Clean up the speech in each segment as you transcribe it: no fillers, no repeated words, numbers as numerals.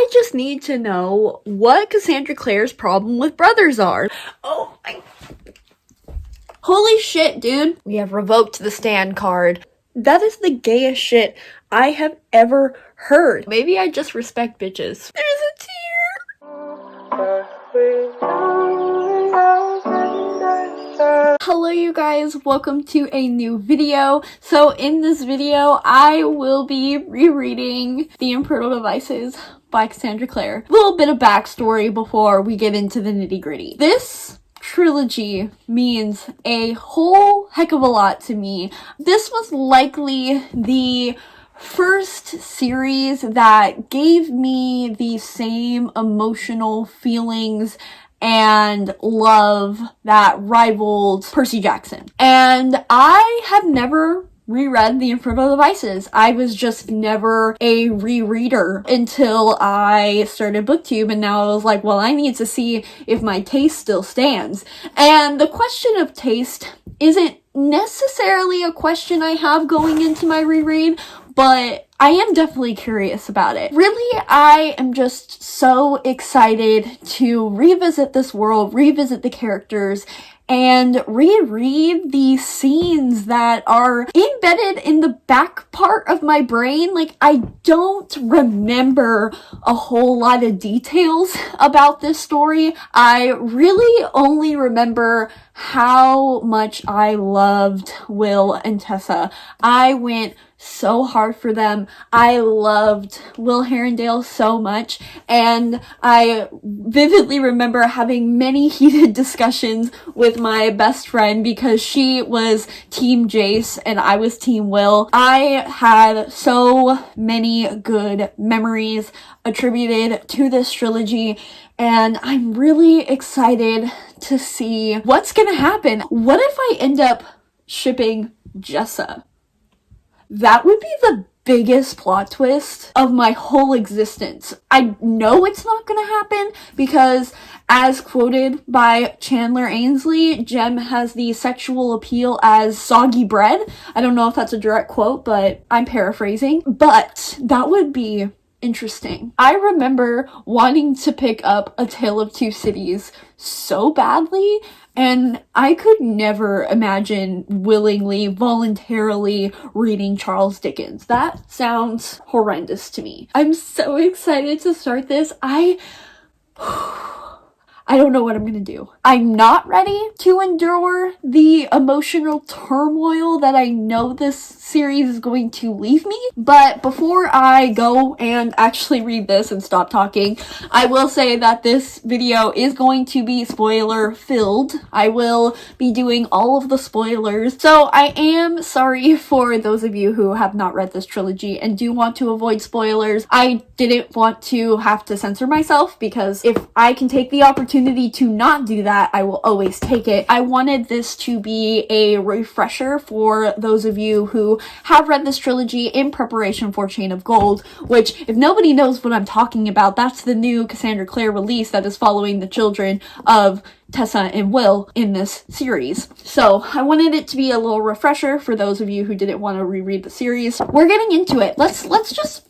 I just need to know what Cassandra Clare's problem with brothers are. Oh my... Holy shit, dude. We have revoked the stand card. That is the gayest shit I have ever heard. Maybe I just respect bitches. There's a tear. Hello you guys, welcome to a new video. So in this video, I will be rereading The Infernal Devices by Cassandra Clare. A little bit of backstory before we get into the nitty-gritty. This trilogy means a whole heck of a lot to me. This was likely the first series that gave me the same emotional feelings and love that rivaled Percy Jackson. And I have never reread The Infernal Devices. I was just never a rereader until I started BookTube, and now I was like, well, I need to see if my taste still stands. And the question of taste isn't necessarily a question I have going into my reread, but I am definitely curious about it. Really, I am just so excited to revisit this world, revisit the characters, and reread the scenes that are embedded in the back part of my brain. Like, I don't remember a whole lot of details about this story. I really only remember how much I loved Will and Tessa. I went so hard for them. I loved Will Herondale so much, and I vividly remember having many heated discussions with my best friend because she was Team Jace and I was Team Will. I had so many good memories attributed to this trilogy, and I'm really excited to see what's gonna happen. What if I end up shipping Jessa? That would be the biggest plot twist of my whole existence. I know it's not gonna happen because, as quoted by Chandler Ainsley, Jem has the sexual appeal as soggy bread. I don't know if that's a direct quote, but I'm paraphrasing. But that would be interesting. I remember wanting to pick up A Tale of Two Cities so badly, and I could never imagine willingly, voluntarily reading Charles Dickens. That sounds horrendous to me. I'm so excited to start this. I don't know what I'm gonna do. I'm not ready to endure the emotional turmoil that I know this series is going to leave me. But before I go and actually read this and stop talking, I will say that this video is going to be spoiler filled. I will be doing all of the spoilers. So I am sorry for those of you who have not read this trilogy and do want to avoid spoilers. I didn't want to have to censor myself, because if I can take the opportunity to not do that, I will always take it. I wanted this to be a refresher for those of you who have read this trilogy in preparation for Chain of Gold, which, if nobody knows what I'm talking about, that's the new Cassandra Clare release that is following the children of Tessa and Will in this series. So I wanted it to be a little refresher for those of you who didn't want to reread the series. We're getting into it. Let's just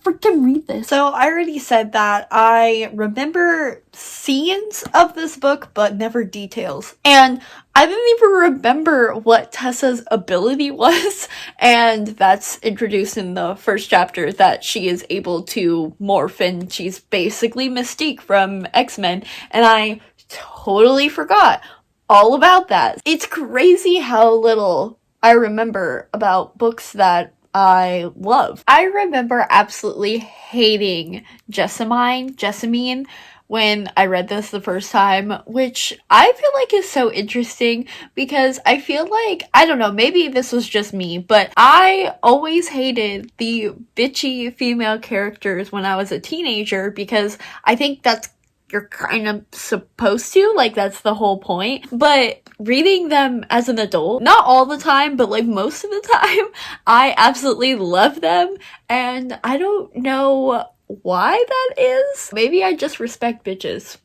freaking read this. So I already said that I remember scenes of this book, but never details. And I didn't even remember what Tessa's ability was, and that's introduced in the first chapter, that she is able to morph, and she's basically Mystique from X-Men, and I totally forgot all about that. It's crazy how little I remember about books that I love. I remember absolutely hating Jessamine when I read this the first time, which I feel like is so interesting because I feel like, I don't know, maybe this was just me, but I always hated the bitchy female characters when I was a teenager, because I think that's you're kind of supposed to, like, that's the whole point. But reading them as an adult, not all the time, but like most of the time, I absolutely love them, and I don't know why that is. Maybe I just respect bitches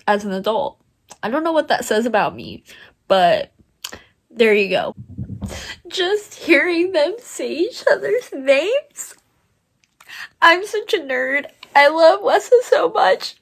as an adult. I don't know what that says about me, but there you go. Just hearing them say each other's names. I'm such a nerd. I love Wessa so much.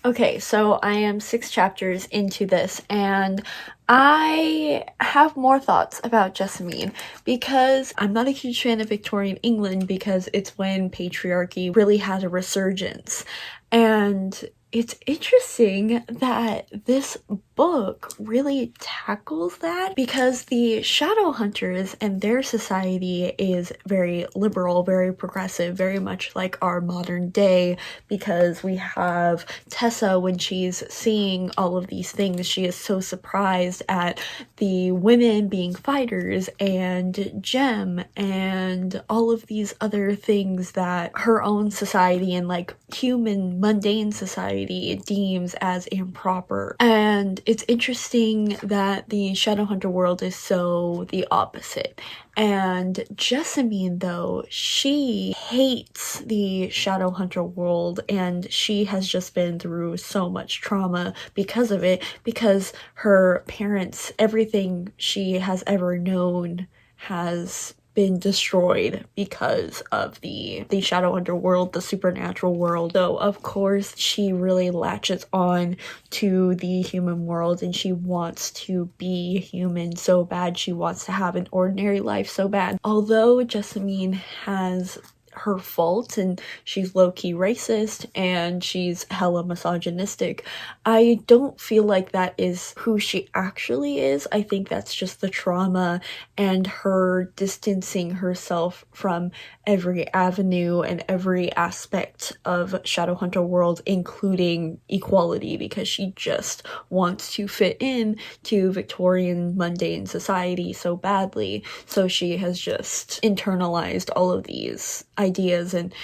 Okay, so I am 6 chapters into this, and I have more thoughts about Jessamine because I'm not a huge fan of Victorian England because it's when patriarchy really had a resurgence. And it's interesting that this book really tackles that because the Shadowhunters and their society is very liberal, very progressive, very much like our modern day, because we have Tessa, when she's seeing all of these things, she is so surprised at the women being fighters, and Jem and all of these other things that her own society and like human mundane society deems as improper. And it's interesting that the Shadowhunter world is so the opposite. And Jessamine, though, she hates the Shadowhunter world, and she has just been through so much trauma because of it, because her parents, everything she has ever known has been destroyed because of the Shadowhunter world, the supernatural world. So of course she really latches on to the human world, and she wants to be human so bad. She wants to have an ordinary life so bad. Although Jessamine has her faults and she's low-key racist and she's hella misogynistic, I don't feel like that is who she actually is. I think that's just the trauma and her distancing herself from every avenue and every aspect of Shadowhunter world, including equality, because she just wants to fit in to Victorian mundane society so badly. So she has just internalized all of these ideas. And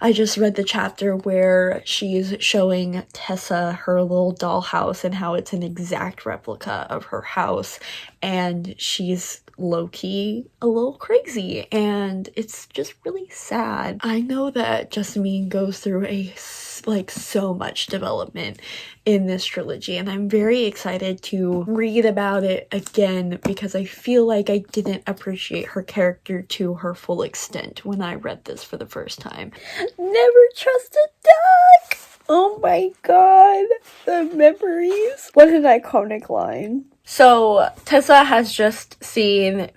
I just read the chapter where she's showing Tessa her little dollhouse and how it's an exact replica of her house, and she's low-key a little crazy, and it's just really sad. I know that Jessamine goes through so much development in this trilogy, and I'm very excited to read about it again because I feel like I didn't appreciate her character to her full extent when I read this for the first time. Never trust a duck! Oh my god, the memories. What an iconic line. So Tessa has just seen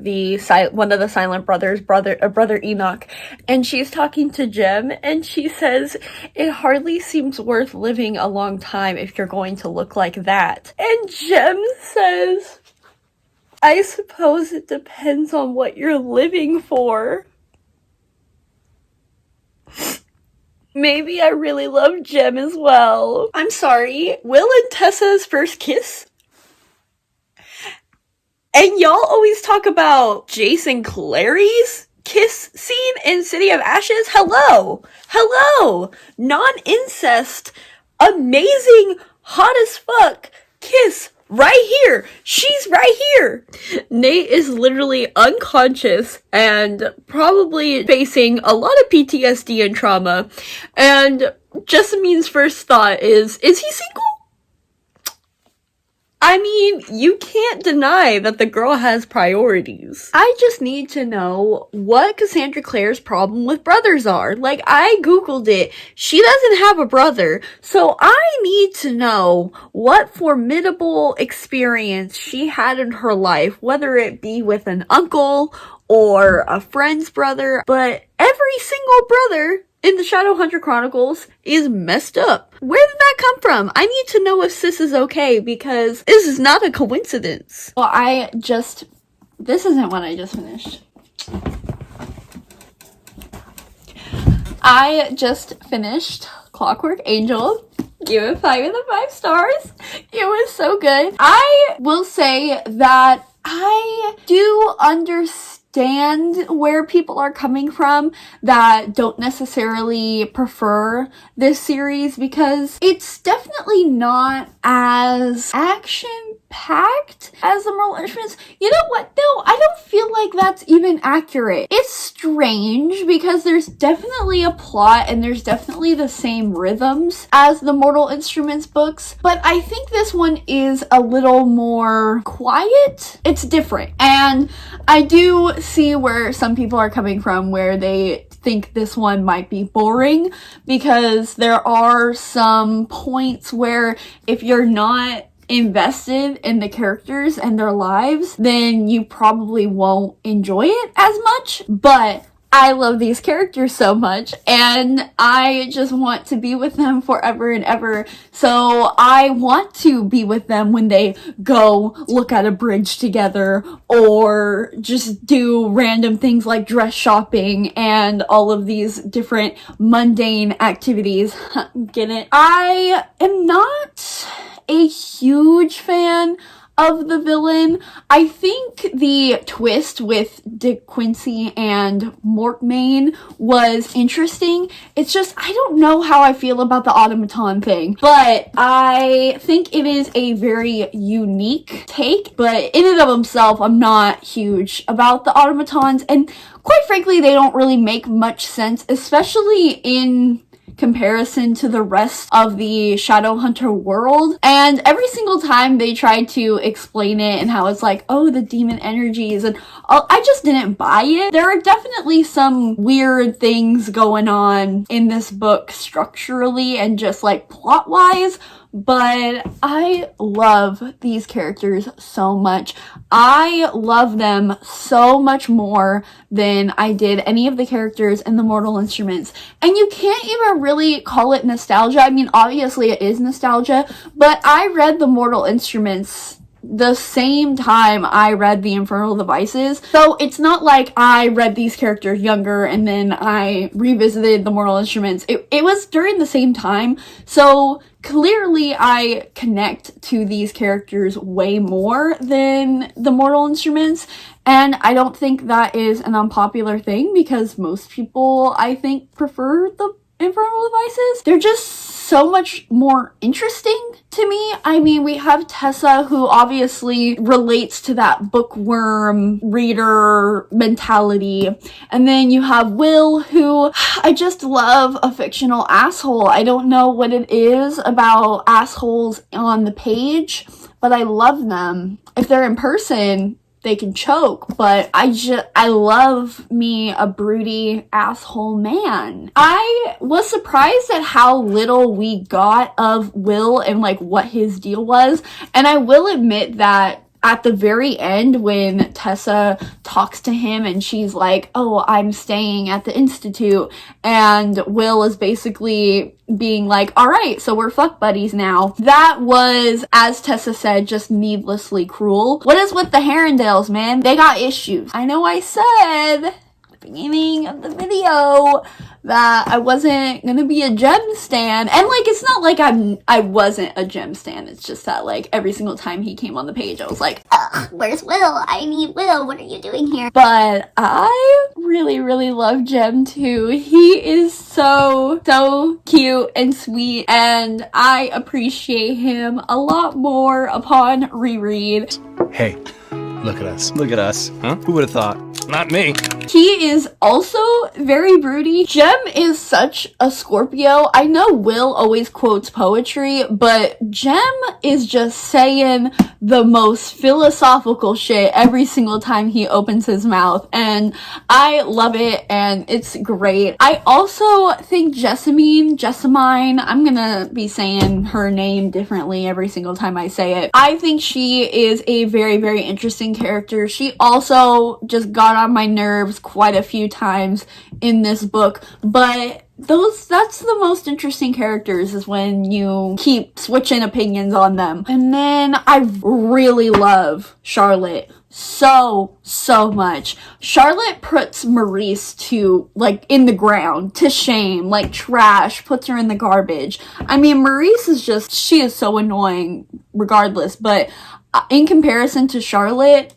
one of the Silent Brothers, brother Enoch, and she's talking to Jem, and she says, "It hardly seems worth living a long time if you're going to look like that." And Jem says, "I suppose it depends on what you're living for." Maybe I really love Jem as well. I'm sorry, Will and Tessa's first kiss? And y'all always talk about Jason Clary's kiss scene in City of Ashes? Hello! Non-incest, amazing, hot as fuck kiss right here. She's right here. Nate is literally unconscious and probably facing a lot of PTSD and trauma. And Jessamine's first thought is he single? I mean, you can't deny that the girl has priorities. I just need to know what Cassandra Clare's problem with brothers are. Like, I googled it. She doesn't have a brother, so I need to know what formidable experience she had in her life, whether it be with an uncle or a friend's brother, but every single brother in the Shadowhunter Chronicles is messed up. Where did that come from? I need to know if sis is okay, because this is not a coincidence. Well, this isn't what I just finished. I just finished Clockwork Angel. Give it 5 out of 5 stars. It was so good. I will say that I do understand where people are coming from that don't necessarily prefer this series, because it's definitely not as action-packed as the Moral Instruments. You know what though? I don't feel like that's even accurate. It's strange because there's definitely a plot and there's definitely the same rhythms as the Mortal Instruments books, but I think this one is a little more quiet. It's different, and I do see where some people are coming from, where they think this one might be boring, because there are some points where if you're not invested in the characters and their lives, then you probably won't enjoy it as much. But I love these characters so much, and I just want to be with them forever and ever. So I want to be with them when they go look at a bridge together, or just do random things like dress shopping and all of these different mundane activities. Get it? I am not a huge fan of the villain. I think the twist with De Quincey and Morkmain was interesting. It's just, I don't know how I feel about the automaton thing, but I think it is a very unique take. But in and of themselves, I'm not huge about the automatons, and quite frankly, they don't really make much sense, especially in comparison to the rest of the Shadowhunter world. And every single time they tried to explain it and how it's like, oh, the demon energies, and I just didn't buy it. There are definitely some weird things going on in this book structurally and just like plot wise, but I love these characters so much. I love them so much more than I did any of the characters in the Mortal Instruments. And you can't even really call it nostalgia. I mean, obviously it is nostalgia, but I read the Mortal Instruments the same time I read the Infernal Devices. So it's not like I read these characters younger and then I revisited the Mortal Instruments. It was during the same time. So clearly I connect to these characters way more than the Mortal Instruments. And I don't think that is an unpopular thing, because most people, I think, prefer the Infernal Devices. They're just so much more interesting to me. I mean, we have Tessa, who obviously relates to that bookworm reader mentality. And then you have Will, who I just love a fictional asshole. I don't know what it is about assholes on the page, but I love them. If they're in person, they can choke, but I love me a broody asshole man. I was surprised at how little we got of Will and like what his deal was. And I will admit that at the very end, when Tessa talks to him and she's like, oh, I'm staying at the Institute, and Will is basically being like, all right, so we're fuck buddies now. That was, as Tessa said, just needlessly cruel. What is with the Herondales, man? They got issues. I know I said at the beginning of the video that I wasn't gonna be a gem stan, and like, it's not like I wasn't a gem stan, it's just that like every single time he came on the page I was like, ugh, where's Will? I need Will, what are you doing here? But I really love Jem too. He is so cute and sweet, and I appreciate him a lot more upon reread. Hey, look at us. Look at us. Huh? Who would have thought? Not me. He is also very broody. Jem is such a Scorpio. I know Will always quotes poetry, but Jem is just saying the most philosophical shit every single time he opens his mouth, and I love it, and it's great. I also think Jessamine, I'm gonna be saying her name differently every single time I say it. I think she is a very interesting character. She also just got on my nerves quite a few times in this book, but that's the most interesting characters, is when you keep switching opinions on them. And then I really love Charlotte so much. Charlotte puts Maurice to, like, in the ground, to shame, like trash, puts her in the garbage. I mean, Maurice is just, she is so annoying regardless, but in comparison to Charlotte,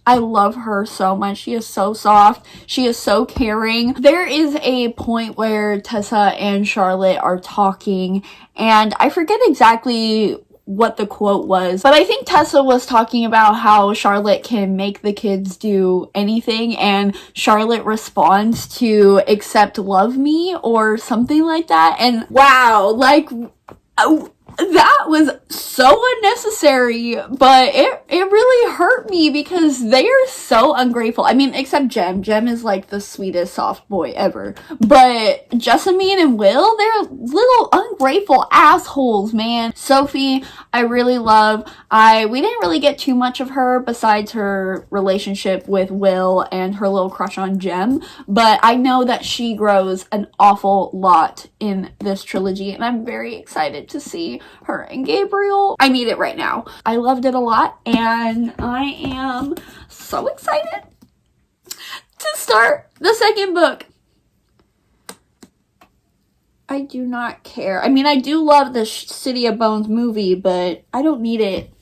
I love her so much. She is so soft. She is so caring. There is a point where Tessa and Charlotte are talking, and I forget exactly what the quote was, but I think Tessa was talking about how Charlotte can make the kids do anything, and Charlotte responds to "accept love me" or something like that. And wow, like, That was so unnecessary, but it really hurt me because they are so ungrateful. I mean, except Jem. Jem is like the sweetest soft boy ever. But Jessamine and Will, they're little ungrateful assholes, man. Sophie, I really love. We didn't really get too much of her besides her relationship with Will and her little crush on Jem, but I know that she grows an awful lot in this trilogy, and I'm very excited to see her and Gabriel. I need it right now. I loved it a lot, and I am so excited to start the second book. I do not care. I mean, I do love the City of Bones movie, but I don't need it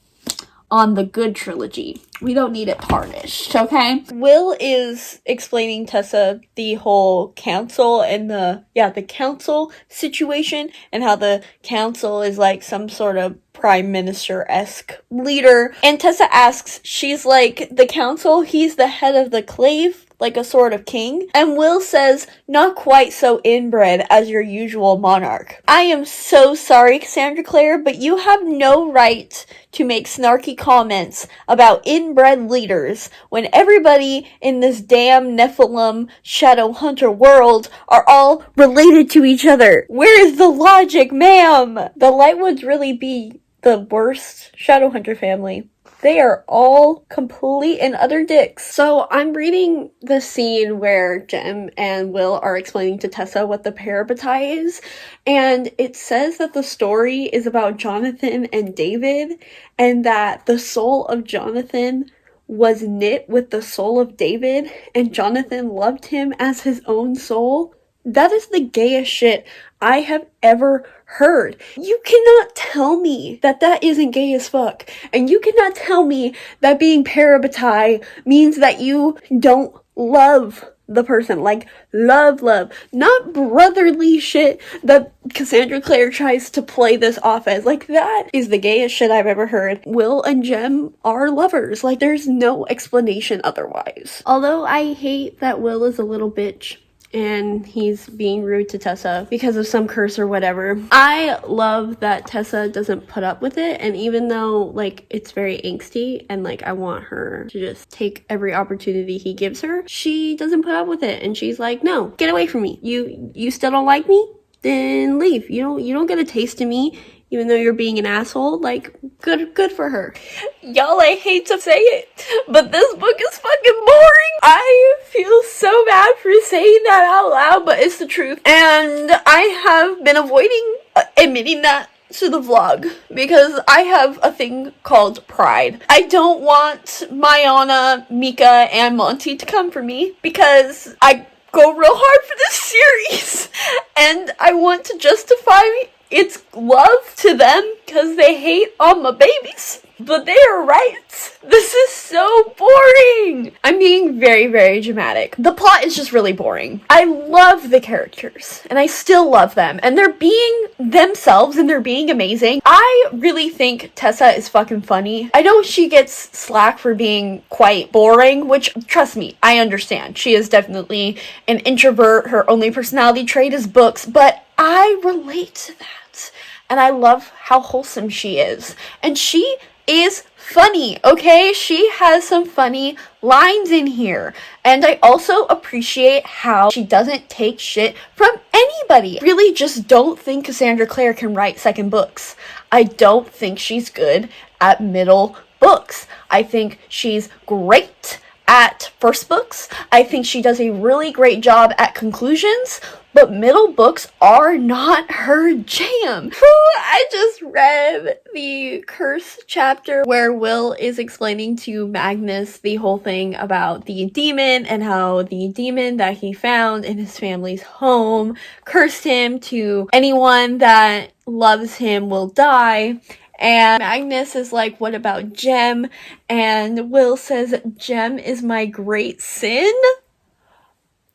on the good trilogy. We don't need it tarnished, okay? Will is explaining Tessa the whole council and the council situation, and how the council is like some sort of prime minister-esque leader. And Tessa asks, she's like, the council, he's the head of the clave, like a sort of king. And Will says, not quite so inbred as your usual monarch. I am so sorry, Cassandra Clare, but you have no right to make snarky comments about inbred leaders when everybody in this damn Nephilim Shadowhunter world are all related to each other. Where is the logic, ma'am? The Lightwoods really be the worst Shadowhunter family. They are all complete and utter dicks. So I'm reading the scene where Jem and Will are explaining to Tessa what the parabatai is, and it says that the story is about Jonathan and David, and that the soul of Jonathan was knit with the soul of David, and Jonathan loved him as his own soul. That is the gayest shit I have ever heard. You cannot tell me that that isn't gay as fuck. And you cannot tell me that being parabatai means that you don't love the person. Like, love. Not brotherly shit that Cassandra Clare tries to play this off as. Like, that is the gayest shit I've ever heard. Will and Jem are lovers. Like, there's no explanation otherwise. Although I hate that Will is a little bitch and he's being rude to Tessa because of some curse or whatever. I love that Tessa doesn't put up with it, and even though, like, it's very angsty and, like, I want her to just take every opportunity he gives her, she doesn't put up with it, and she's like, no, get away from me. You still don't like me? Then leave. You don't get a taste of me, even though you're being an asshole. Like, good for her. Y'all, I hate to say it, but this book is fucking boring. I feel so bad for saying that out loud, but it's the truth. And I have been avoiding admitting that to the vlog because I have a thing called pride. I don't want Mayana, Mika, and Monty to come for me because I go real hard for this series and I want to justify its love to them because they hate all my babies. But they are right. This is so boring. I'm being very, very dramatic. The plot is just really boring. I love the characters, and I still love them, and they're being themselves, and they're being amazing. I really think Tessa is fucking funny. I know she gets slack for being quite boring, which, trust me, I understand. She is definitely an introvert. Her only personality trait is books, but I relate to that. And I love how wholesome she is. And she is funny, okay? She has some funny lines in here. And I also appreciate how she doesn't take shit from anybody. Really just don't think Cassandra Clare can write second books. I don't think she's good at middle books. I think she's great at first books. I think she does a really great job at conclusions, but middle books are not her jam. I just read the curse chapter where Will is explaining to Magnus the whole thing about the demon and how the demon that he found in his family's home cursed him to anyone that loves him will die. And Magnus is like, what about Jem? And Will says, Jem is my great sin?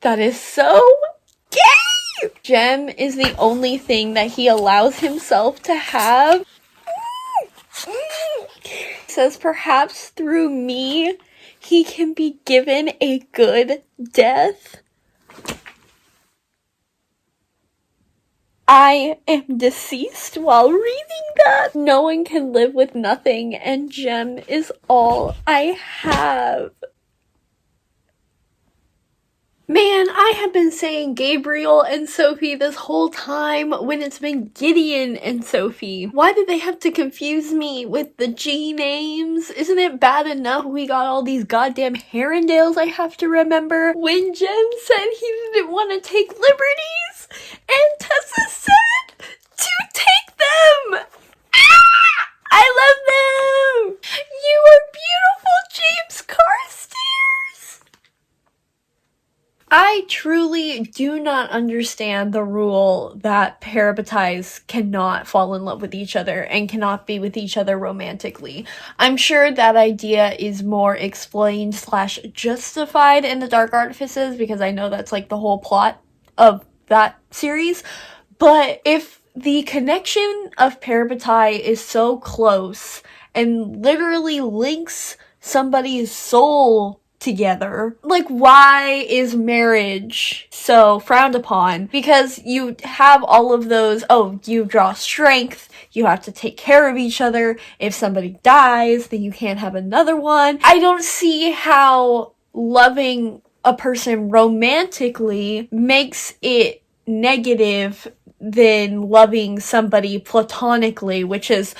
That is so gay! Jem is the only thing that he allows himself to have. Says, perhaps through me, he can be given a good death. I am deceased while reading that. No one can live with nothing, and Jem is all I have. Man, I have been saying Gabriel and Sophie this whole time when it's been Gideon and Sophie. Why did they have to confuse me with the G names? Isn't it bad enough we got all these goddamn Herondales I have to remember? When Jem said he didn't want to take liberties, and Tessa said to take them! Ah! I love them! You are beautiful, James Carstairs! I truly do not understand the rule that parabatais cannot fall in love with each other and cannot be with each other romantically. I'm sure that idea is more explained / justified in the Dark Artifices because I know that's like the whole plot of that series. But if the connection of parabatai is so close and literally links somebody's soul together, like, why is marriage so frowned upon? Because you have all of those, you draw strength, you have to take care of each other, if somebody dies, then you can't have another one. I don't see how loving a person romantically makes it negative than loving somebody platonically, which is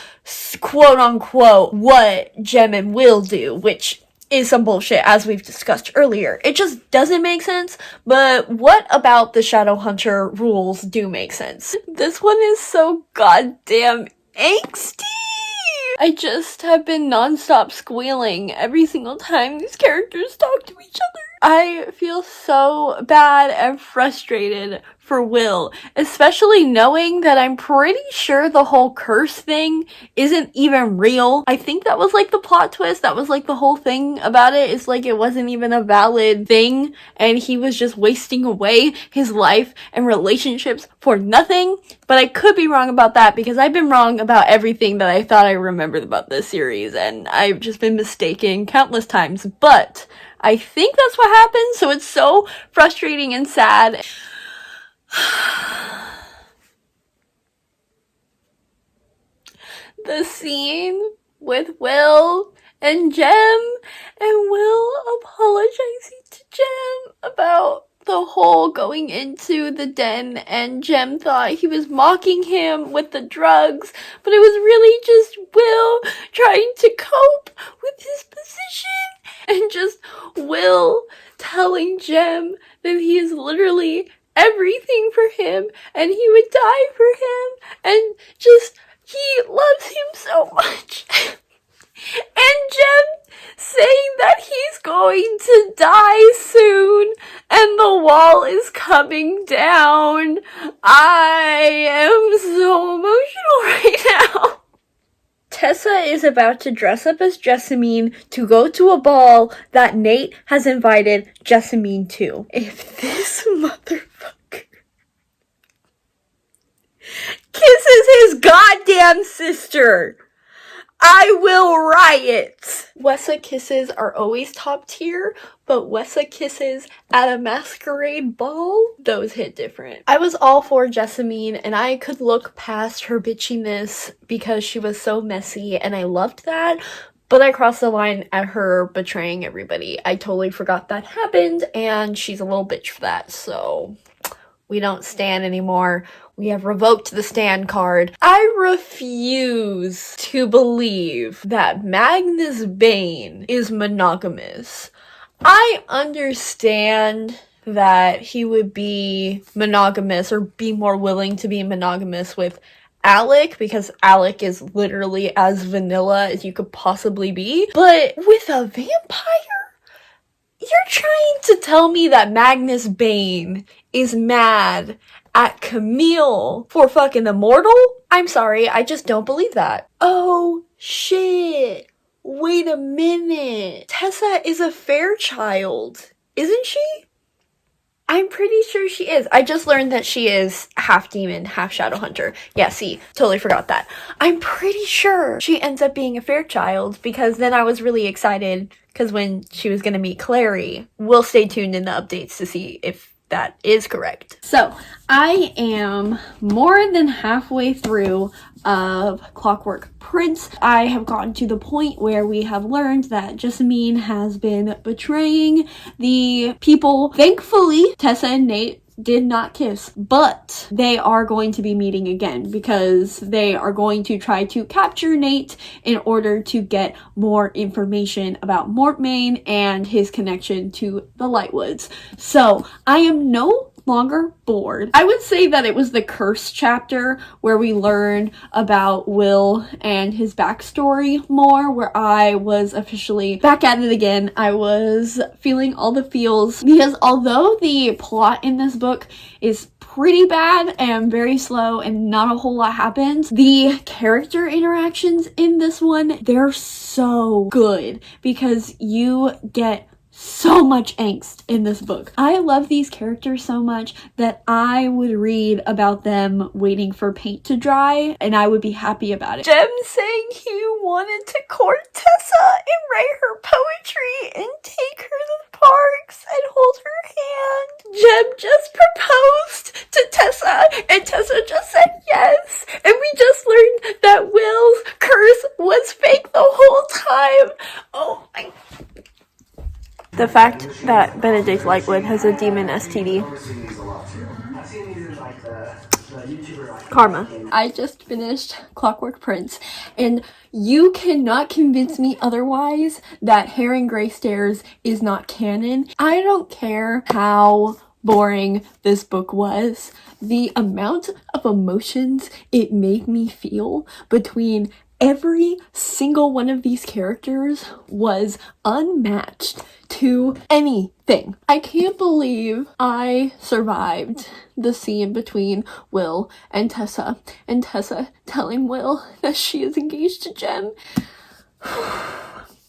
quote unquote what Jem and Will do, which is some bullshit, as we've discussed earlier. It just doesn't make sense, but what about the Shadowhunter rules do make sense? This one is so goddamn angsty! I just have been non-stop squealing every single time these characters talk to each other. I feel so bad and frustrated for Will, especially knowing that I'm pretty sure the whole curse thing isn't even real. I think that was like the plot twist, that was like the whole thing about it, is like it wasn't even a valid thing and he was just wasting away his life and relationships for nothing. But I could be wrong about that because I've been wrong about everything that I thought I remembered about this series and I've just been mistaken countless times. But I think that's what happened, so it's so frustrating and sad. The scene with Will and Jem, and Will apologizing to Jem about the whole going into the den, and Jem thought he was mocking him with the drugs, but it was really just Will trying to cope with his position, and just Will telling Jem that he is literally everything for him, and he would die for him, and just, he loves him so much. And Jem saying that he's going to die soon, and the wall is coming down. I am so emotional right now. Tessa is about to dress up as Jessamine to go to a ball that Nate has invited Jessamine to. If this motherfucker kisses his goddamn sister, I will riot! Wessa kisses are always top tier, but Wessa kisses at a masquerade ball, those hit different. I was all for Jessamine, and I could look past her bitchiness because she was so messy, and I loved that. But I crossed the line at her betraying everybody. I totally forgot that happened, and she's a little bitch for that, so we don't stan anymore. We have revoked the stan card. I refuse to believe that Magnus Bane is monogamous. I understand that he would be monogamous or be more willing to be monogamous with Alec, because Alec is literally as vanilla as you could possibly be. But with a vampire? You're trying to tell me that Magnus Bane is mad at Camille for fucking Immortal? I'm sorry, I just don't believe that. Oh, shit. Wait a minute. Tessa is a Fairchild, isn't she? I'm pretty sure she is. I just learned that she is half demon, half Shadowhunter. Yeah, see, totally forgot that. I'm pretty sure she ends up being a Fairchild, because then I was really excited because when she was gonna meet Clary, we'll stay tuned in the updates to see if That is correct. So, I am more than halfway through of Clockwork Prince. I have gotten to the point where we have learned that Jessamine has been betraying the people. Thankfully, Tessa and Nate did not kiss, but they are going to be meeting again because they are going to try to capture Nate in order to get more information about Mortmain and his connection to the Lightwoods. So I am no longer bored. I would say that it was the curse chapter where we learned about Will and his backstory more, where I was officially back at it again. I was feeling all the feels because although the plot in this book is pretty bad and very slow and not a whole lot happens, the character interactions in this one, they're so good because you get so much angst in this book. I love these characters so much that I would read about them waiting for paint to dry and I would be happy about it. Jem saying he wanted to court Tessa and write her poetry and take her to the parks and hold her hand. Jem just proposed to Tessa and Tessa just said yes. And we just learned that Will's curse was fake the whole time. Oh my. The fact that Benedict Lightwood has a demon STD. Karma. I just finished Clockwork Prince, and you cannot convince me otherwise that Herongraystairs is not canon. I don't care how boring this book was. The amount of emotions it made me feel between every single one of these characters was unmatched to anything. I can't believe I survived the scene between Will and Tessa telling Will that she is engaged to Jem.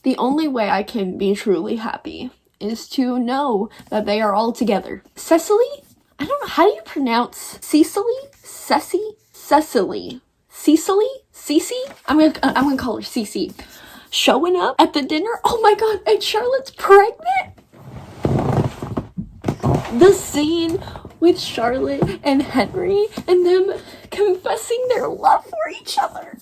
The only way I can be truly happy is to know that they are all together. Cecily? I don't know, how do you pronounce Cecily? Cecily? Cece? I'm gonna call her Cece. Showing up at the dinner. Oh my god, and Charlotte's pregnant? The scene with Charlotte and Henry and them confessing their love for each other.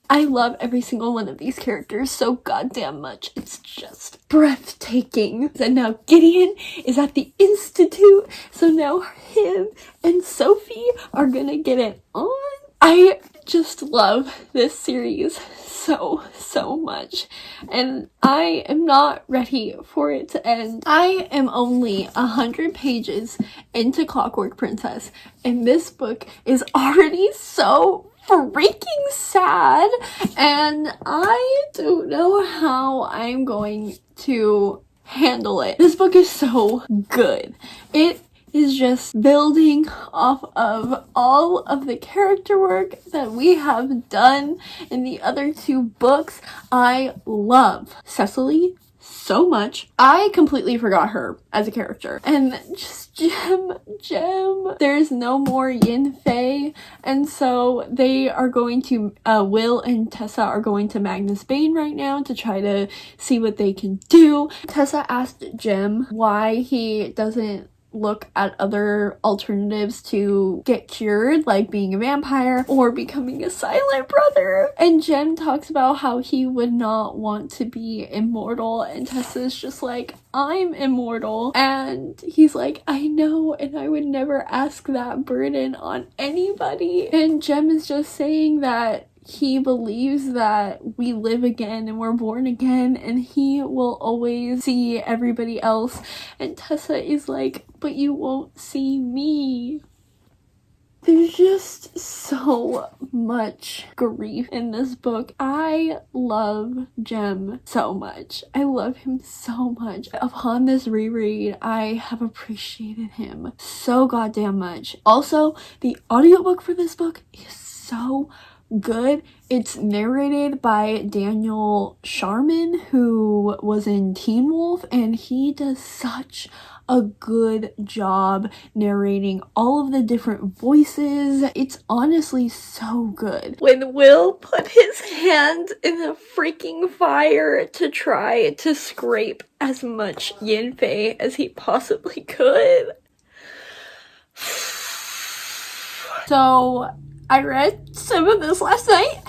I love every single one of these characters so goddamn much. It's just breathtaking. And now Gideon is at the Institute, so now him and Sophie are gonna get it on. I just love this series so much, and I am not ready for it to end. I am only 100 pages into Clockwork Princess, and this book is already so freaking sad, and I don't know how I'm going to handle it. This book is so good. It is just building off of all of the character work that we have done in the other two books. I love Cecily so much. I completely forgot her as a character. And just Jem. There's no more Yin Fei. And so they are going to, Will and Tessa are going to Magnus Bane right now to try to see what they can do. Tessa asked Jem why he doesn't look at other alternatives to get cured, like being a vampire or becoming a silent brother. And Jem talks about how he would not want to be immortal, and Tessa's just like, I'm immortal. And he's like, I know, and I would never ask that burden on anybody. And Jem is just saying that he believes that we live again and we're born again, and he will always see everybody else. And Tessa is like, but you won't see me. There's just so much grief in this book. I love Jem so much. I love him so much. Upon this reread, I have appreciated him so goddamn much. Also, the audiobook for this book is so good. It's narrated by Daniel Sharman, who was in Teen Wolf, and he does such a good job narrating all of the different voices. It's honestly so good. When Will put his hand in the freaking fire to try to scrape as much yin fei as he possibly could. So, I read some of this last night.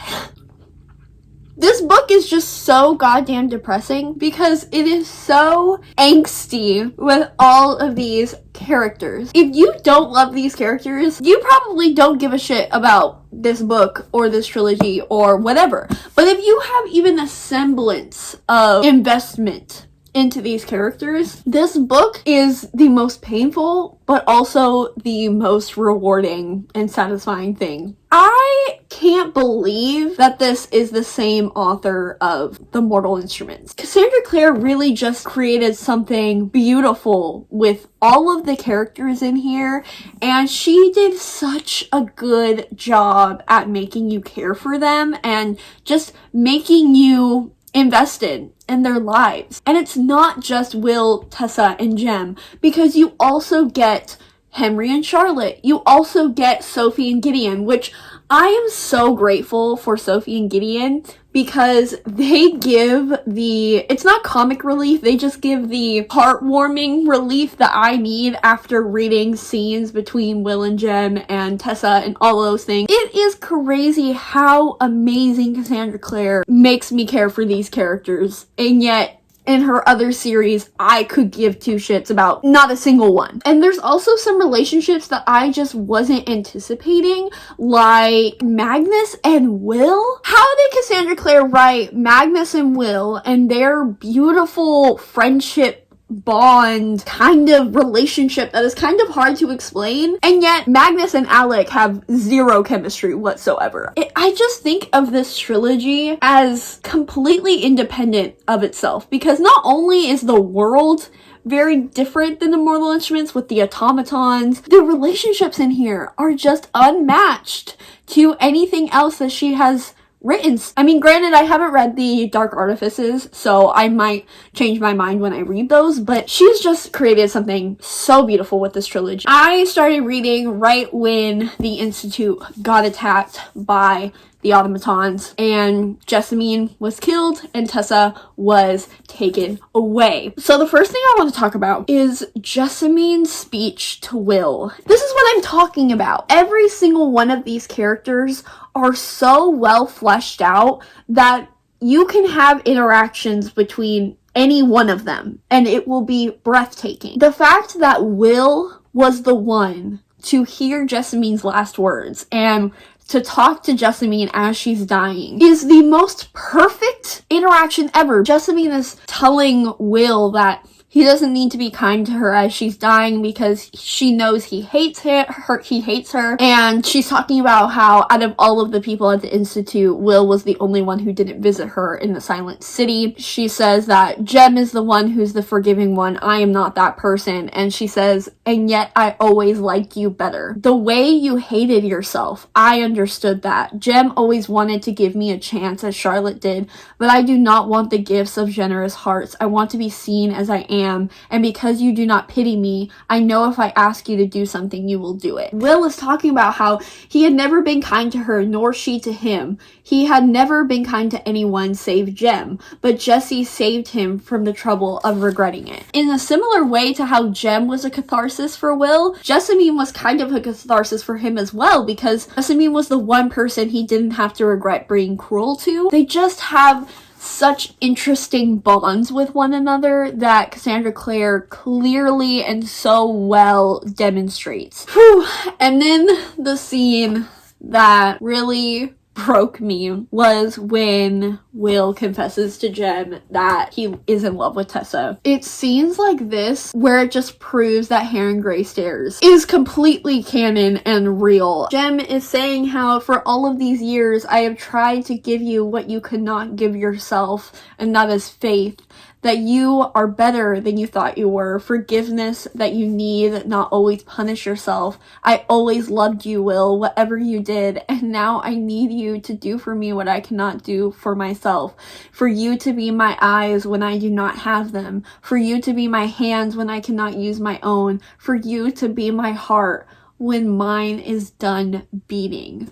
This book is just so goddamn depressing because it is so angsty with all of these characters. If you don't love these characters, you probably don't give a shit about this book or this trilogy or whatever. But if you have even a semblance of investment into these characters, this book is the most painful but also the most rewarding and satisfying thing. I can't believe that this is the same author of The Mortal Instruments. Cassandra Clare really just created something beautiful with all of the characters in here, and she did such a good job at making you care for them and just making you invested in their lives. And it's not just Will, Tessa, and Jem, because you also get Henry and Charlotte. You also get Sophie and Gideon, which I am so grateful for Sophie and Gideon because they give it's not comic relief, they just give the heartwarming relief that I need after reading scenes between Will and Jem and Tessa and all those things. It is crazy how amazing Cassandra Clare makes me care for these characters, and yet in her other series, I could give two shits about not a single one. And there's also some relationships that I just wasn't anticipating, like Magnus and Will. How did Cassandra Clare write Magnus and Will and their beautiful friendship bond kind of relationship that is kind of hard to explain, and yet Magnus and Alec have zero chemistry whatsoever? I just think of this trilogy as completely independent of itself, because not only is the world very different than The Mortal Instruments with the automatons, the relationships in here are just unmatched to anything else that she has written. I mean, granted, I haven't read the Dark Artifices, so I might change my mind when I read those, but she's just created something so beautiful with this trilogy. I started reading right when the Institute got attacked by the automatons, and Jessamine was killed and Tessa was taken away. So the first thing I want to talk about is Jessamine's speech to Will. This is what I'm talking about. Every single one of these characters are so well fleshed out that you can have interactions between any one of them and it will be breathtaking. The fact that Will was the one to hear Jessamine's last words and to talk to Jessamine as she's dying is the most perfect interaction ever. Jessamine is telling Will that he doesn't need to be kind to her as she's dying because she knows he hates her, and she's talking about how out of all of the people at the Institute, Will was the only one who didn't visit her in the Silent City. She says that Jem is the one who's the forgiving one. I am not that person. And she says, and yet I always liked you better. The way you hated yourself, I understood that. Jem always wanted to give me a chance as Charlotte did, but I do not want the gifts of generous hearts. I want to be seen as I am, and because you do not pity me, I know if I ask you to do something, you will do it. Will is talking about how he had never been kind to her, nor she to him. He had never been kind to anyone save Jem, but Jessie saved him from the trouble of regretting it. In a similar way to how Jem was a catharsis for Will, Jessamine was kind of a catharsis for him as well, because Jessamine was the one person he didn't have to regret being cruel to. They just have such interesting bonds with one another that Cassandra Clare clearly and so well demonstrates. Whew. And then the scene that really broke me was when Will confesses to Jem that he is in love with Tessa. It's scenes like this where it just proves that herongraystairs is completely canon and real. Jem is saying how for all of these years I have tried to give you what you could not give yourself, and that is faith. that you are better than you thought you were, forgiveness that you need, not always punish yourself. I always loved you, Will, whatever you did, and now I need you to do for me what I cannot do for myself. For you to be my eyes when I do not have them. For you to be my hands when I cannot use my own. For you to be my heart when mine is done beating.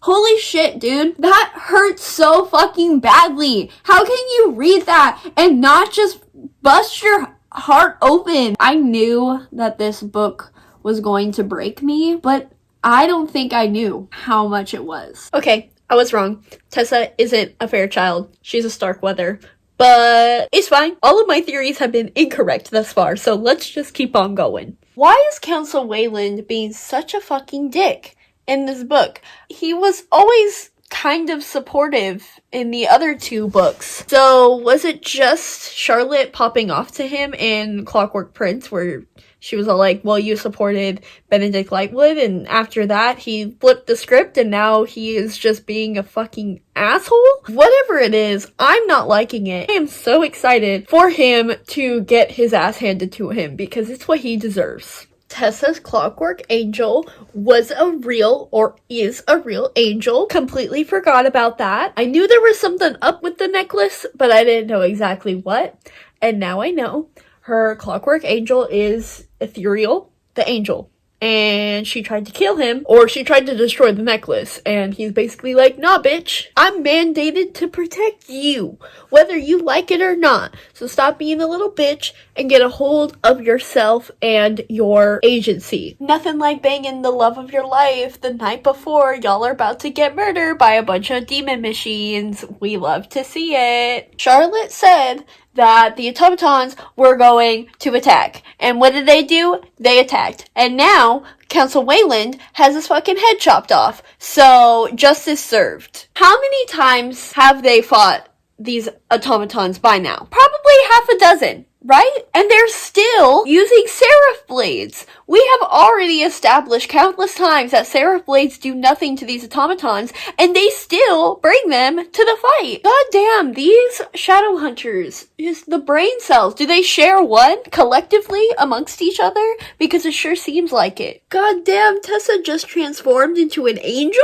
Holy shit, dude. That hurts so fucking badly. How can you read that and not just bust your heart open? I knew that this book was going to break me, but I don't think I knew how much it was. Okay, I was wrong. Tessa isn't a fair child. She's a Starkweather. But it's fine. All of my theories have been incorrect thus far, so let's just keep on going. Why is Council Wayland being such a fucking dick in this book? He was always kind of supportive in the other two books. So was it just Charlotte popping off to him in Clockwork Prince where she was all like, well, you supported Benedict Lightwood, and after that he flipped the script and now he is just being a fucking asshole? Whatever it is, I'm not liking it. I am so excited for him to get his ass handed to him because it's what he deserves. Tessa's Clockwork Angel was a real, or is a real angel. Completely forgot about that. I knew there was something up with the necklace, but I didn't know exactly what. And now I know. Her Clockwork Angel is Ethereal, the angel. And she tried to kill him, or she tried to destroy the necklace. And he's basically like, nah, bitch, I'm mandated to protect you, whether you like it or not. So stop being a little bitch and get a hold of yourself and your agency. Nothing like banging the love of your life the night before y'all are about to get murdered by a bunch of demon machines. We love to see it. Charlotte said that the automatons were going to attack. And what did they do? They attacked. And now, Council Wayland has his fucking head chopped off. So, justice served. How many times have they fought these automatons by now? Probably half a dozen, right? And they're still using seraph blades. We have already established countless times that seraph blades do nothing to these automatons, and they still bring them to the fight. God damn, these Shadowhunters, just the brain cells, do they share one collectively amongst each other? Because it sure seems like it. God damn, Tessa just transformed into an angel?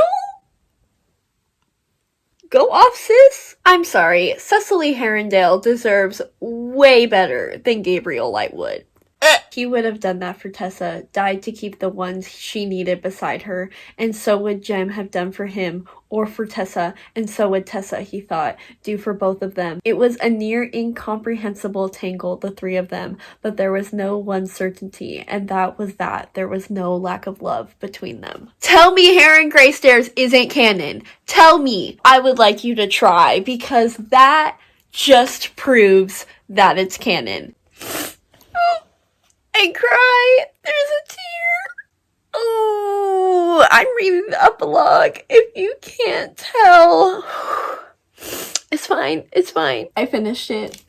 Go off, sis. I'm sorry, Cecily Herondale deserves way better than Gabriel Lightwood. He would have done that for Tessa, died to keep the ones she needed beside her, and so would Jem have done for him, or for Tessa, and so would Tessa, he thought, do for both of them. It was a near incomprehensible tangle, the three of them, but there was no one certainty, and that was that. There was no lack of love between them. Tell me herongraystairs isn't canon. Tell me. I would like you to try, because that just proves that it's canon. I cry. There's a tear. Oh, I'm reading the epilogue. If you can't tell. It's fine. It's fine. I finished it.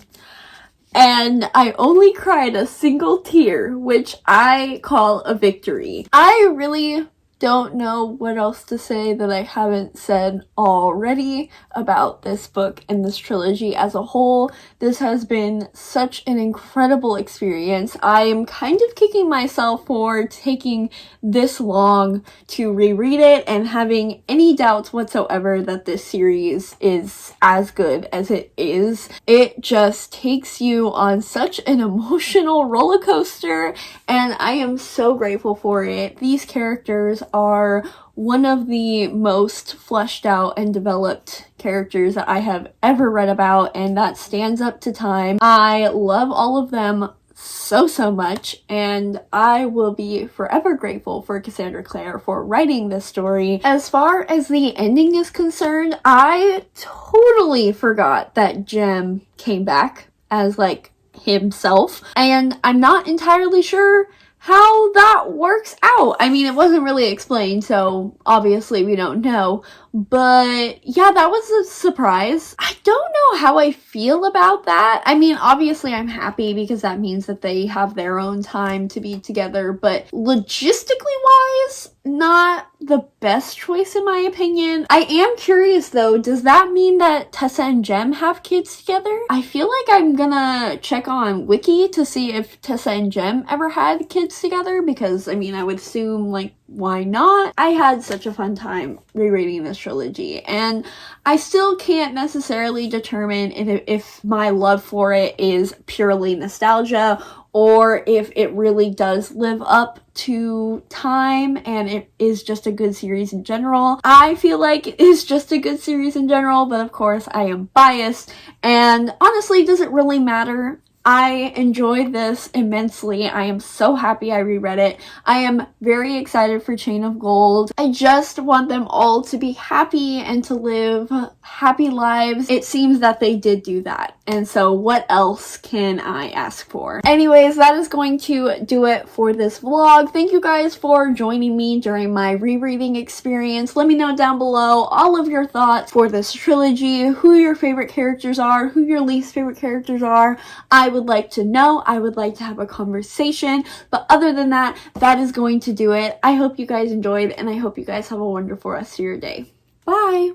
And I only cried a single tear, which I call a victory. I really don't know what else to say that I haven't said already about this book and this trilogy as a whole. This has been such an incredible experience. I am kind of kicking myself for taking this long to reread it and having any doubts whatsoever that this series is as good as it is. It just takes you on such an emotional roller coaster, and I am so grateful for it. These characters are one of the most fleshed out and developed characters that I have ever read about, and that stands up to time. I love all of them so much, and I will be forever grateful for Cassandra Clare for writing this story. As far as the ending is concerned, I totally forgot that Jem came back as like himself, and I'm not entirely sure how that works out. I mean, it wasn't really explained, so obviously we don't know. But yeah, that was a surprise. I don't know how I feel about that. I mean, obviously I'm happy because that means that they have their own time to be together, but logistically wise, not the best choice in my opinion. I am curious though, does that mean that Tessa and Jem have kids together? I feel like I'm gonna check on Wiki to see if Tessa and Jem ever had kids together, because I mean, I would assume, like, why not? I had such a fun time rereading this trilogy, and I still can't necessarily determine if my love for it is purely nostalgia or if it really does live up to time and it is just a good series in general. I feel like it is just a good series in general, but of course I am biased, and honestly, does it really matter? I enjoyed this immensely. I am so happy I reread it. I am very excited for Chain of Gold. I just want them all to be happy and to live happy lives. It seems that they did do that. And so what else can I ask for? Anyways, that is going to do it for this vlog. Thank you guys for joining me during my rereading experience. Let me know down below all of your thoughts for this trilogy, who your favorite characters are, who your least favorite characters are. I would like to know. I would like to have a conversation. But other than that, that is going to do it. I hope you guys enjoyed, and I hope you guys have a wonderful rest of your day. Bye!